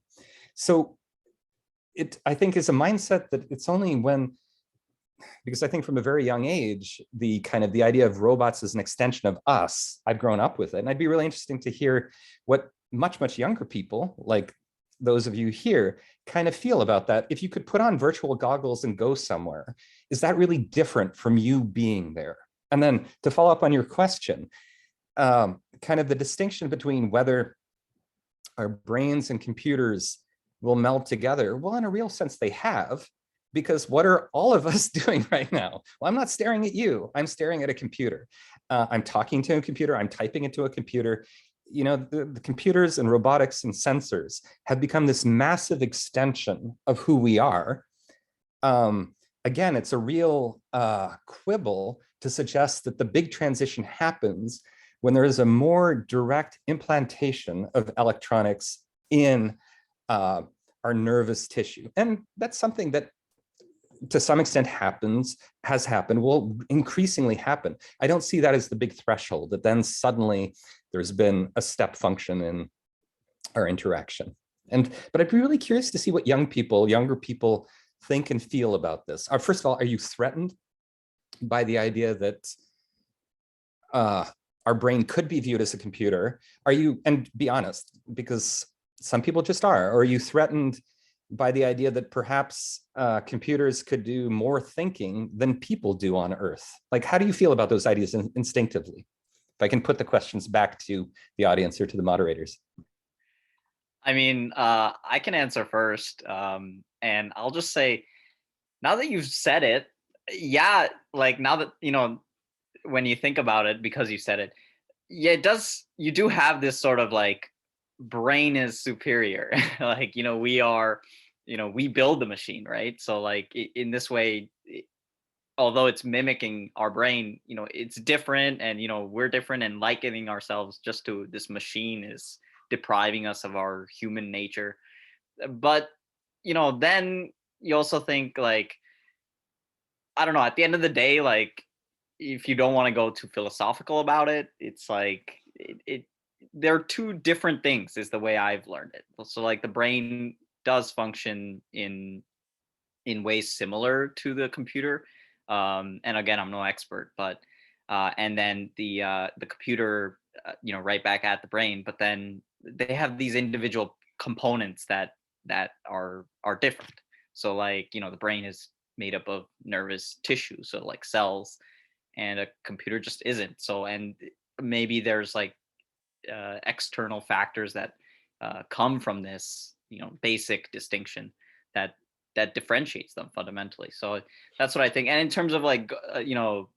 So it, I think, is a mindset that it's only when, because I think from a very young age, the idea of robots as an extension of us, I've grown up with it. And I'd be really interesting to hear what much younger people, like those of you here, kind of feel about that. If you could put on virtual goggles and go somewhere, is that really different from you being there? And then to follow up on your question, kind of the distinction between whether our brains and computers will meld together. Well, in a real sense, they have, because what are all of us doing right now? Well, I'm not staring at you. I'm staring at a computer. I'm talking to a computer. I'm typing into a computer. You know, the computers and robotics and sensors have become this massive extension of who we are. Again, it's a real quibble to suggest that the big transition happens when there is a more direct implantation of electronics in our nervous tissue. And that's something that to some extent has happened, will increasingly happen. I don't see that as the big threshold, that then suddenly there's been a step function in our interaction. But I'd be really curious to see what younger people think and feel about this. First of all, are you threatened by the idea that our brain could be viewed as a computer? Are you, and be honest, because some people just are, or are you threatened by the idea that perhaps computers could do more thinking than people do on Earth? Like, how do you feel about those ideas instinctively? If I can put the questions back to the audience or to the moderators. I mean, I can answer first. And I'll just say, now that you've said it, yeah, like now that, you know, when you think about it, because you said it, yeah, it does, you do have this sort of like, brain is superior. Like, you know, we are, you know, we build the machine, right? So like in this way, although it's mimicking our brain, you know, it's different, and, you know, we're different, and likening ourselves just to this machine is depriving us of our human nature. But, you know, then you also think like, I don't know, at the end of the day, like, if you don't want to go too philosophical about it, it's like they're two different things is the way I've learned it. So like the brain does function in ways similar to the computer. And again, I'm no expert, but and then the computer, you know, right back at the brain, but then they have these individual components that are different. So like, you know, the brain is made up of nervous tissue, so like cells, and a computer just isn't. So, and maybe there's like external factors that come from this, you know, basic distinction that differentiates them fundamentally. So that's what I think. And in terms of like, you know,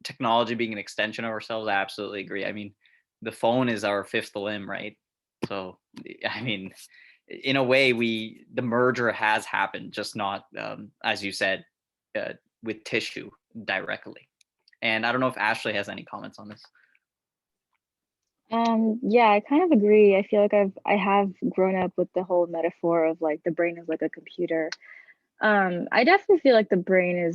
technology being an extension of ourselves, I absolutely agree. I mean, the phone is our fifth limb, right? So, I mean, in a way, the merger has happened, just not, as you said, with tissue. directly. And I don't know if Ashley has any comments on this. Yeah, I kind of agree. I feel like I have grown up with the whole metaphor of like the brain is like a computer. I definitely feel like the brain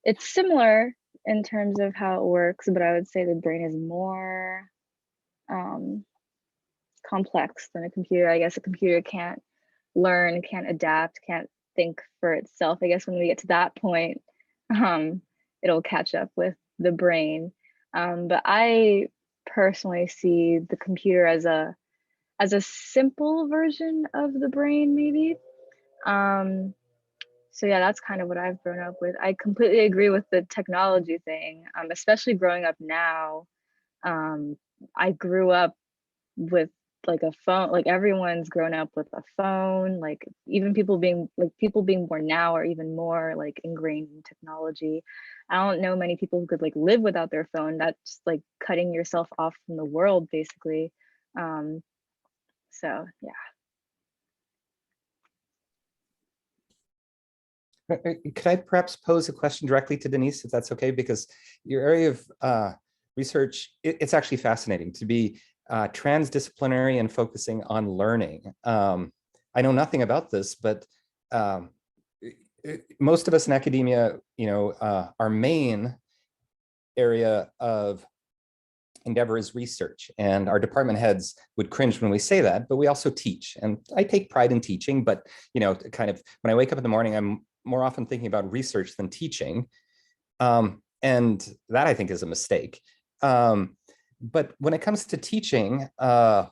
it's similar in terms of how it works, but I would say the brain is more complex than a computer. I guess a computer can't learn, can't adapt, can't think for itself. I guess when we get to that point, it'll catch up with the brain. But I personally see the computer as a simple version of the brain, maybe. So yeah, that's kind of what I've grown up with. I completely agree with the technology thing, especially growing up now. I grew up with like a phone, like everyone's grown up with a phone, like even people being born now are even more like ingrained in technology. I don't know many people who could like live without their phone. That's like cutting yourself off from the world basically. So yeah. Could I perhaps pose a question directly to Denise, if that's okay? Because your area of research, it's actually fascinating to be transdisciplinary and focusing on learning. I know nothing about this, but most of us in academia, our main area of endeavor is research, and our department heads would cringe when we say that, but we also teach, and I take pride in teaching, but kind of when I wake up in the morning, I'm more often thinking about research than teaching, and that I think is a mistake. But when it comes to teaching, I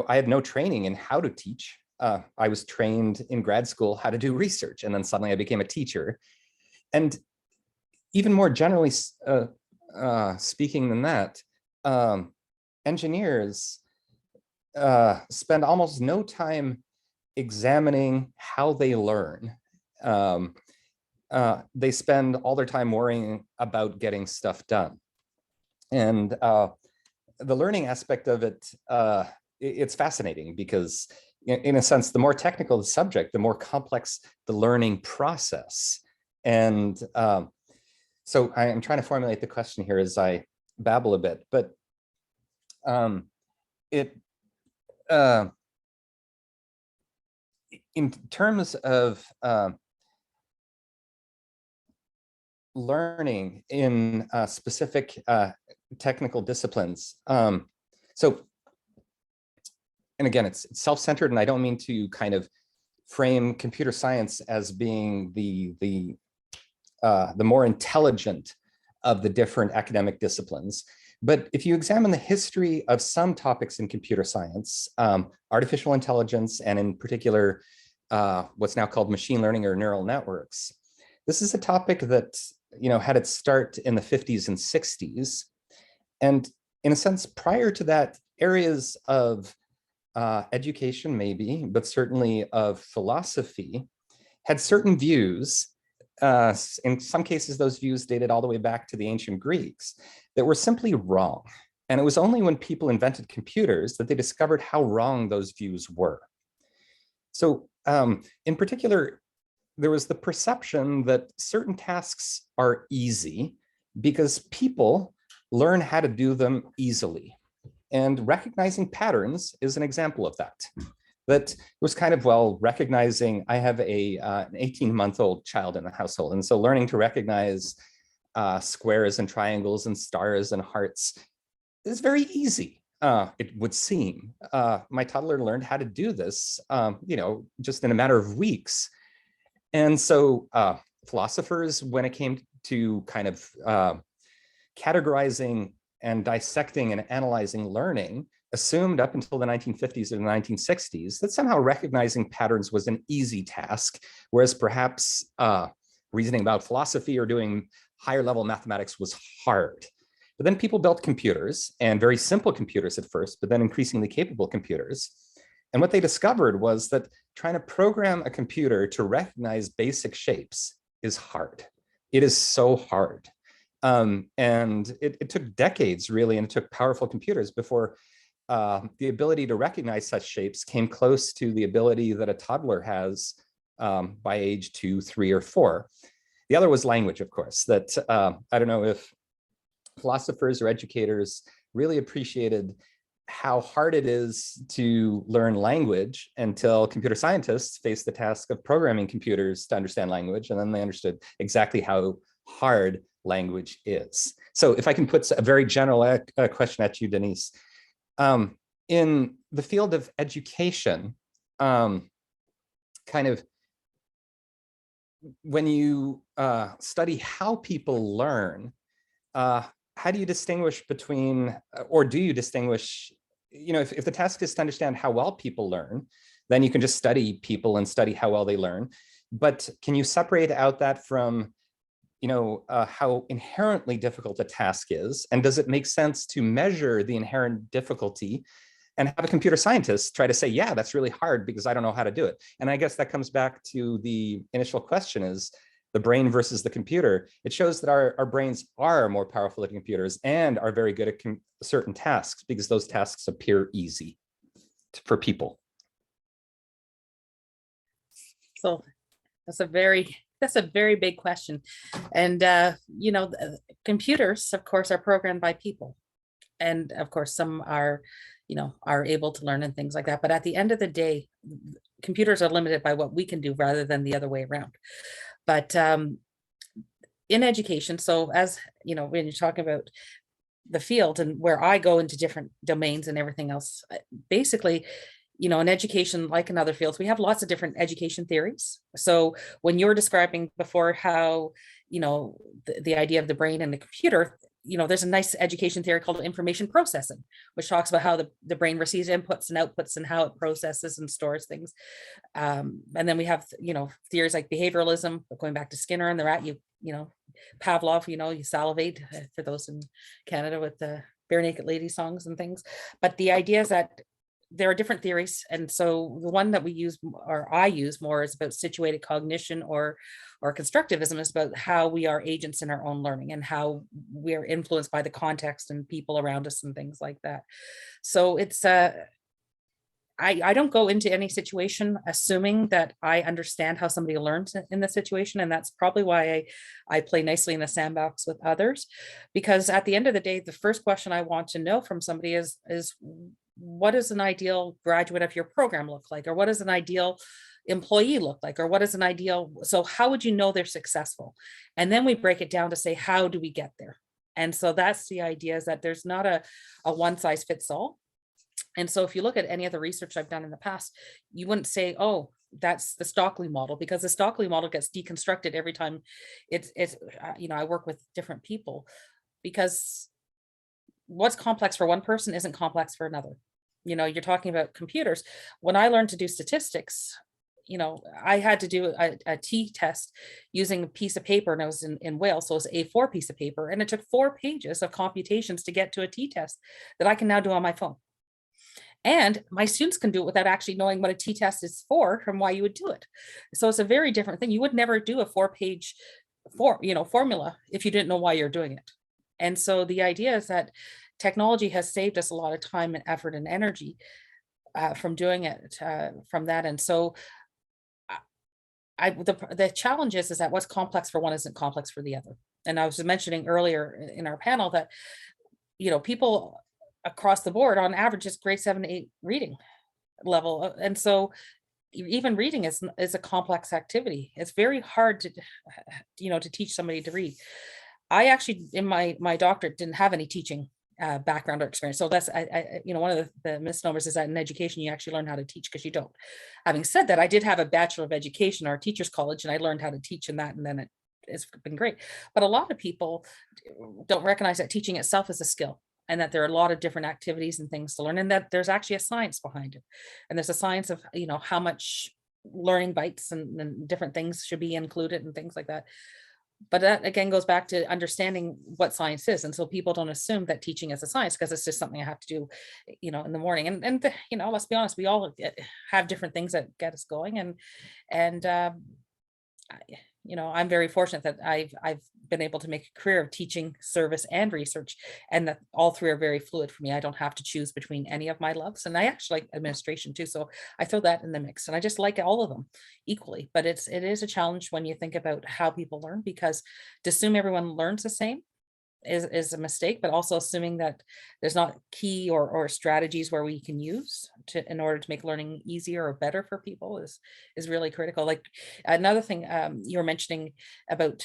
had no training in how to teach. I was trained in grad school how to do research, and then suddenly I became a teacher. And even more generally speaking than that, engineers spend almost no time examining how they learn. They spend all their time worrying about getting stuff done. And the learning aspect of it, it's fascinating because in a sense, the more technical the subject, the more complex the learning process. And so I am trying to formulate the question here as I babble a bit, but in terms of learning in specific technical disciplines. So, and again, it's self-centered, and I don't mean to kind of frame computer science as being the more intelligent of the different academic disciplines. But if you examine the history of some topics in computer science, artificial intelligence, and in particular, what's now called machine learning or neural networks, this is a topic that had its start in the 50s and 60s. And in a sense, prior to that, areas of education maybe, but certainly of philosophy, had certain views. In some cases, those views dated all the way back to the ancient Greeks that were simply wrong. And it was only when people invented computers that they discovered how wrong those views were. So in particular, there was the perception that certain tasks are easy because people learn how to do them easily. And recognizing patterns is an example of that. That was kind of, well, recognizing, I have an 18-month-old child in the household. And so learning to recognize squares and triangles and stars and hearts is very easy, it would seem. My toddler learned how to do this, just in a matter of weeks. And so philosophers, when it came to kind of categorizing and dissecting and analyzing learning, assumed up until the 1950s or the 1960s that somehow recognizing patterns was an easy task, whereas perhaps reasoning about philosophy or doing higher level mathematics was hard. But then people built computers, and very simple computers at first, but then increasingly capable computers. And what they discovered was that trying to program a computer to recognize basic shapes is hard. It is so hard. And it took decades, really, and it took powerful computers before the ability to recognize such shapes came close to the ability that a toddler has by age 2, 3, or 4. The other was language, of course, that I don't know if philosophers or educators really appreciated how hard it is to learn language until computer scientists faced the task of programming computers to understand language, and then they understood exactly how hard language is. So if I can put a very general question at you, Denise, in the field of education, kind of when you study how people learn, how do you distinguish between, or do you distinguish, if the task is to understand how well people learn, then you can just study people and study how well they learn. But can you separate out that from, how inherently difficult a task is? And does it make sense to measure the inherent difficulty and have a computer scientist try to say, yeah, that's really hard because I don't know how to do it? And I guess that comes back to the initial question, is the brain versus the computer. It shows that our brains are more powerful than computers and are very good at certain tasks because those tasks appear easy for people. So that's a very big question. And, computers, of course, are programmed by people. And of course, some are able to learn and things like that. But at the end of the day, computers are limited by what we can do rather than the other way around. But in education, so as when you're talking about the field and where I go into different domains and everything else, basically, in education, like in other fields, we have lots of different education theories. So when you're describing before how, the idea of the brain and the computer, there's a nice education theory called information processing, which talks about how the brain receives inputs and outputs and how it processes and stores things. And then we have, theories like behavioralism, going back to Skinner and the rat, Pavlov, you salivate, for those in Canada with the bare naked lady songs and things. But the idea is that there are different theories. And so the one that we use, or I use more, is about situated cognition or constructivism. Is about how we are agents in our own learning and how we are influenced by the context and people around us and things like that. So it's I don't go into any situation assuming that I understand how somebody learns in the situation. And that's probably why I play nicely in the sandbox with others, because at the end of the day, the first question I want to know from somebody is what does an ideal graduate of your program look like? Or what does an ideal employee look like? Or what is an ideal? So how would you know they're successful? And then we break it down to say, how do we get there? And so that's the idea, is that there's not a one size fits all. And so if you look at any of the research I've done in the past, you wouldn't say, oh, that's the Stockley model, because the Stockley model gets deconstructed every time it's I work with different people, because what's complex for one person isn't complex for another. You're talking about computers. When I learned to do statistics, I had to do a t-test using a piece of paper, and I was in Wales, so it was a A4 piece of paper, and it took 4 pages of computations to get to a t-test that I can now do on my phone. And my students can do it without actually knowing what a t-test is for and why you would do it. So it's a very different thing. You would never do a 4-page formula if you didn't know why you're doing it. And so the idea is that technology has saved us a lot of time and effort and energy from doing it from that. And so the challenge is that what's complex for one isn't complex for the other. And I was mentioning earlier in our panel that, people across the board on average is grade 7 to 8 reading level. And so even reading is a complex activity. It's very hard to teach somebody to read. I actually, in my doctorate, didn't have any teaching background or experience. So that's, one of the misnomers is that in education, you actually learn how to teach, because you don't. Having said that, I did have a Bachelor of Education or a teacher's college, and I learned how to teach in that, and then it's been great. But a lot of people don't recognize that teaching itself is a skill, and that there are a lot of different activities and things to learn, and that there's actually a science behind it. And there's a science of, how much learning bites and different things should be included and things like that. But that again goes back to understanding what science is. And so people don't assume that teaching is a science, because it's just something I have to do, in the morning. And let's be honest, we all have different things that get us going. And I'm very fortunate that I've been able to make a career of teaching, service, and research, and that all three are very fluid for me. I don't have to choose between any of my loves, and I actually like administration too. So I throw that in the mix, and I just like all of them equally. But it is a challenge when you think about how people learn, because to assume everyone learns the same is a mistake, but also assuming that there's not key or strategies where we can use in order to make learning easier or better for people is really critical. Like another thing, you were mentioning about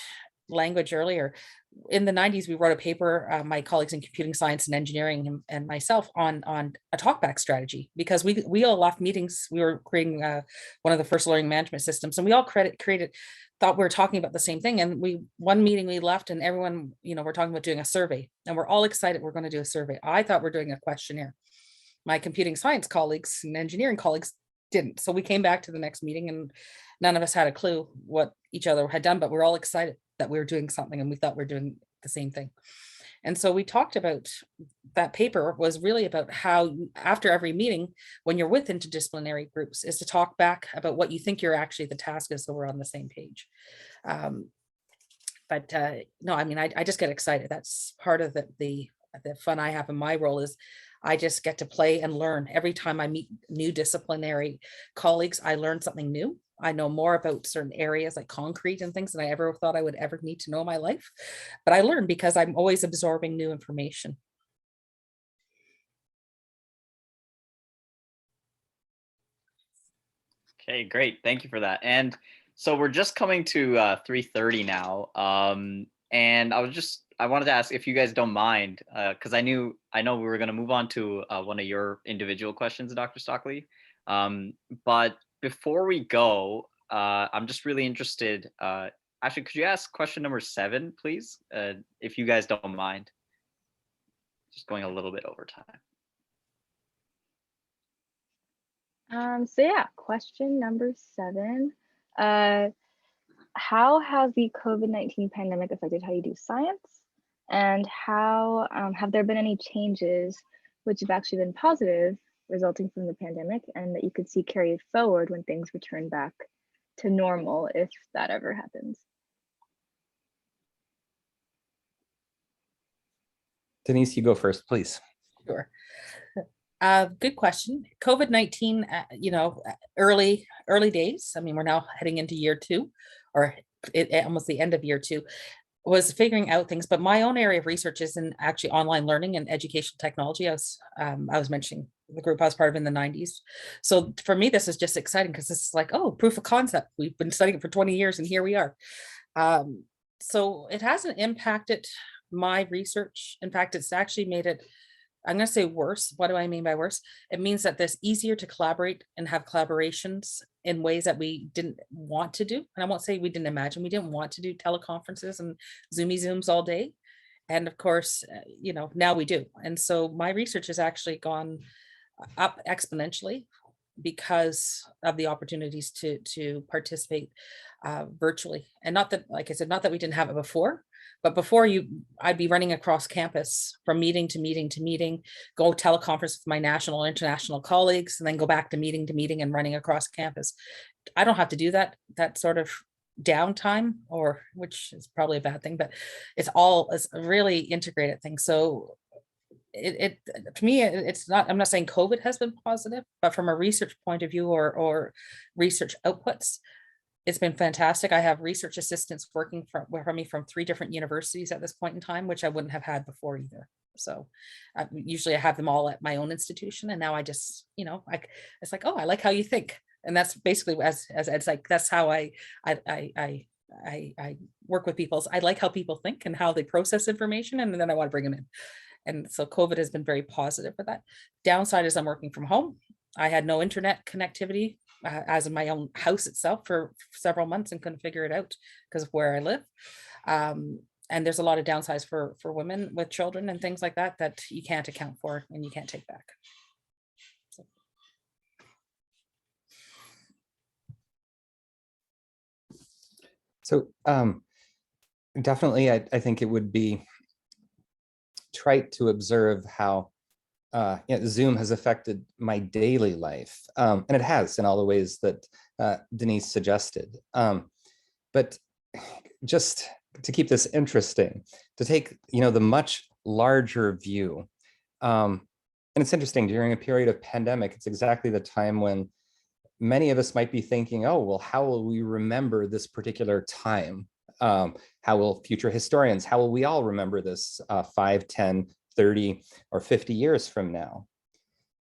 language earlier. In the 90s, we wrote a paper, my colleagues in computing science and engineering and myself, on a talkback strategy, because we all left meetings. We were creating one of the first learning management systems, and we all thought we were talking about the same thing. And one meeting we left, and everyone, we're talking about doing a survey, and we're all excited we're going to do a survey. I thought we're doing a questionnaire. My computing science colleagues and engineering colleagues didn't. So we came back to the next meeting, and none of us had a clue what each other had done, but we're all excited that we were doing something, and we thought we were doing the same thing. And so we talked about, that paper was really about how after every meeting, when you're with interdisciplinary groups, is to talk back about what you think the task is, so we're on the same page. No, I mean, I just get excited. That's part of the fun I have in my role, is I just get to play and learn. Every time I meet new disciplinary colleagues, I learn something new. I know more about certain areas like concrete and things than I ever thought I would ever need to know in my life. But I learn because I'm always absorbing new information. Okay, great. Thank you for that. And so we're just coming to 3:30 now. And I wanted to ask if you guys don't mind, because I know we were going to move on to one of your individual questions, Dr. Stockley. But before we go, I'm just really interested. Actually, could you ask question number 7, please, if you guys don't mind? Just going a little bit over time. So yeah, question number 7. How has the COVID-19 pandemic affected how you do science? And how have there been any changes which have actually been positive resulting from the pandemic, and that you could see carried forward when things return back to normal, if that ever happens? Denise, you go first, please. Sure. Good question. COVID-19, early days. I mean, we're now heading into year 2, or almost the end of year 2, was figuring out things. But my own area of research is in actually online learning and educational technology. I was mentioning the group I was part of in the 90s. So for me, this is just exciting, because this is like, oh, proof of concept. We've been studying it for 20 years, and here we are. So it hasn't impacted my research. In fact, it's actually made it, I'm going to say, worse. What do I mean by worse? It means that it's easier to collaborate and have collaborations in ways that we didn't want to do. And I won't say we didn't imagine. We didn't want to do teleconferences and Zooms all day. And of course, now we do. And so my research has actually gone up exponentially because of the opportunities to participate virtually. And not that, like I said, not that we didn't have it before, but before I'd be running across campus from meeting to meeting to meeting, go teleconference with my national and international colleagues, and then go back to meeting and running across campus. I don't have to do that sort of downtime, which is probably a bad thing, but it's a really integrated thing. So it to me, it's not, I'm not saying COVID has been positive, but from a research point of view or research outputs, it's been fantastic. I have research assistants working for me from 3 different universities at this point in time, which I wouldn't have had before either. So usually I have them all at my own institution, and now I just, it's like, oh, I like how you think. And that's basically, as Ed's like, that's how I work with people. I like how people think and how they process information, and then I want to bring them in. And so COVID has been very positive for that. Downside is I'm working from home. I had no internet connectivity as in my own house itself for several months, and couldn't figure it out because of where I live. And there's a lot of downsides for women with children and things like that you can't account for and you can't take back. So definitely, I think it would be trite to observe how Zoom has affected my daily life. And it has in all the ways that Denise suggested. But just to keep this interesting, to take, the much larger view. And it's interesting, during a period of pandemic, it's exactly the time when many of us might be thinking, oh, well, how will we remember this particular time? How will future historians, how will we all remember this 5, 10, 30, or 50 years from now?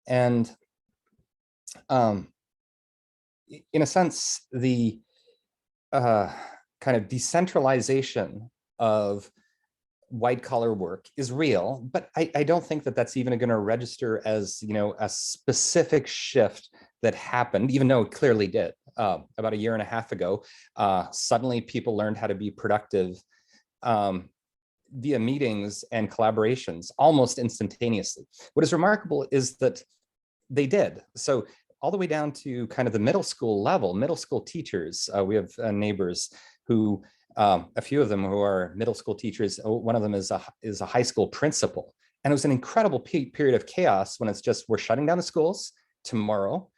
And in a sense, the kind of decentralization of white collar work is real, but I don't think that that's even going to register as, a specific shift that happened, even though it clearly did. About a year and a half ago, suddenly people learned how to be productive via meetings and collaborations almost instantaneously. What is remarkable is that they did. So all the way down to kind of the middle school level, middle school teachers, we have neighbors who, a few of them who are middle school teachers. One of them is a high school principal. And it was an incredible period of chaos when it's just, we're shutting down the schools tomorrow,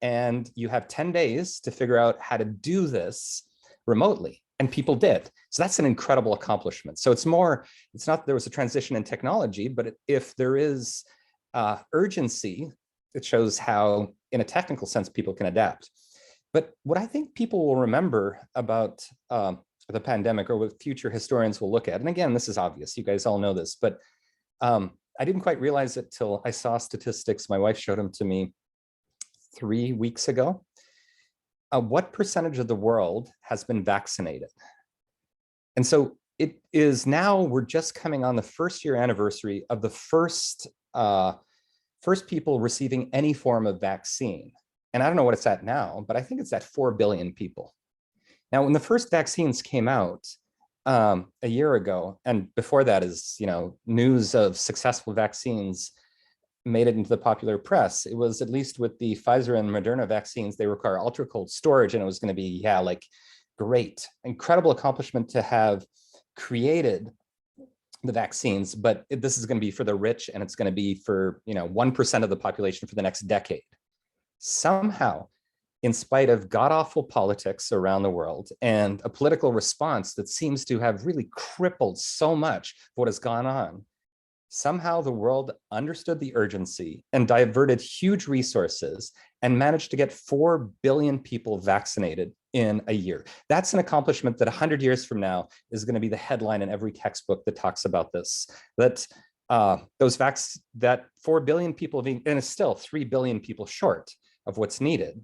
and you have 10 days to figure out how to do this remotely. And people did. So that's an incredible accomplishment. So it's not there was a transition in technology, but if there is urgency, it shows how, in a technical sense, people can adapt. But what I think people will remember about the pandemic, or what future historians will look at, and again, this is obvious, you guys all know this, but I didn't quite realize it till I saw statistics. My wife showed them to me 3 weeks ago. What percentage of the world has been vaccinated? And so it is now, we're just coming on the first year anniversary of the first people receiving any form of vaccine. And I don't know what it's at now, but I think it's at 4 billion people. Now, when the first vaccines came out a year ago, and before that is, news of successful vaccines made it into the popular press, it was, at least with the Pfizer and Moderna vaccines, they require ultra cold storage, and it was going to be, great, incredible accomplishment to have created the vaccines, but this is going to be for the rich, and it's going to be for 1% of the population for the next decade. Somehow, in spite of god-awful politics around the world and a political response that seems to have really crippled so much of what has gone on, somehow the world understood the urgency and diverted huge resources and managed to get 4 billion people vaccinated in a year. That's an accomplishment that 100 years from now is going to be the headline in every textbook that talks about this. That that 4 billion people, and it's still 3 billion people short of what's needed.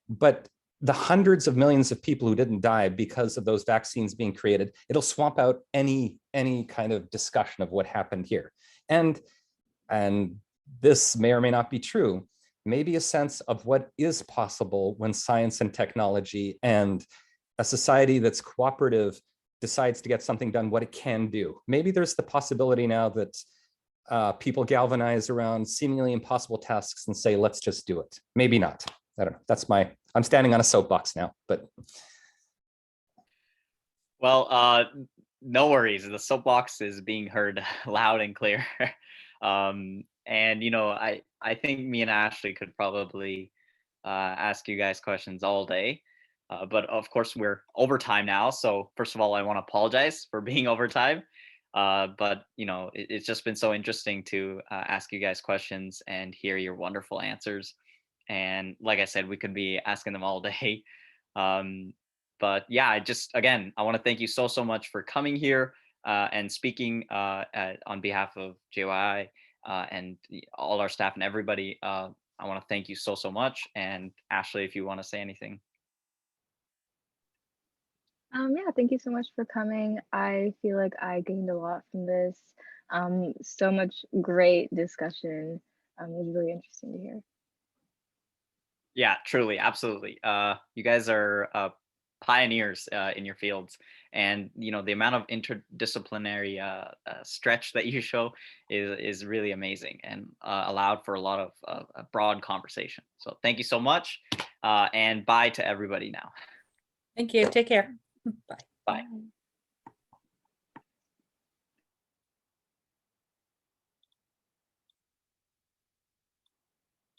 But the hundreds of millions of people who didn't die because of those vaccines being created, it'll swamp out any kind of discussion of what happened here. And this may or may not be true, maybe a sense of what is possible when science and technology and a society that's cooperative decides to get something done, what it can do. Maybe there's the possibility now that people galvanize around seemingly impossible tasks and say, let's just do it. Maybe not. I don't know. I'm standing on a soapbox now, but. Well, no worries. The soapbox is being heard loud and clear. And, I think me and Ashley could probably ask you guys questions all day. But of course, we're over time now. So first of all, I want to apologize for being over time. But, it's just been so interesting to ask you guys questions and hear your wonderful answers. And like I said, we could be asking them all day. But yeah, again, I want to thank you so much for coming here and speaking on behalf of JYI and all our staff and everybody. I want to thank you so much. And Ashley, if you want to say anything. Yeah, thank you so much for coming. I feel like I gained a lot from this. So much great discussion. It was really interesting to hear. Yeah, truly, absolutely. You guys are pioneers in your fields, and the amount of interdisciplinary stretch that you show is really amazing, and allowed for a lot of broad conversation. So thank you so much, and bye to everybody now. Thank you. Take care. Bye.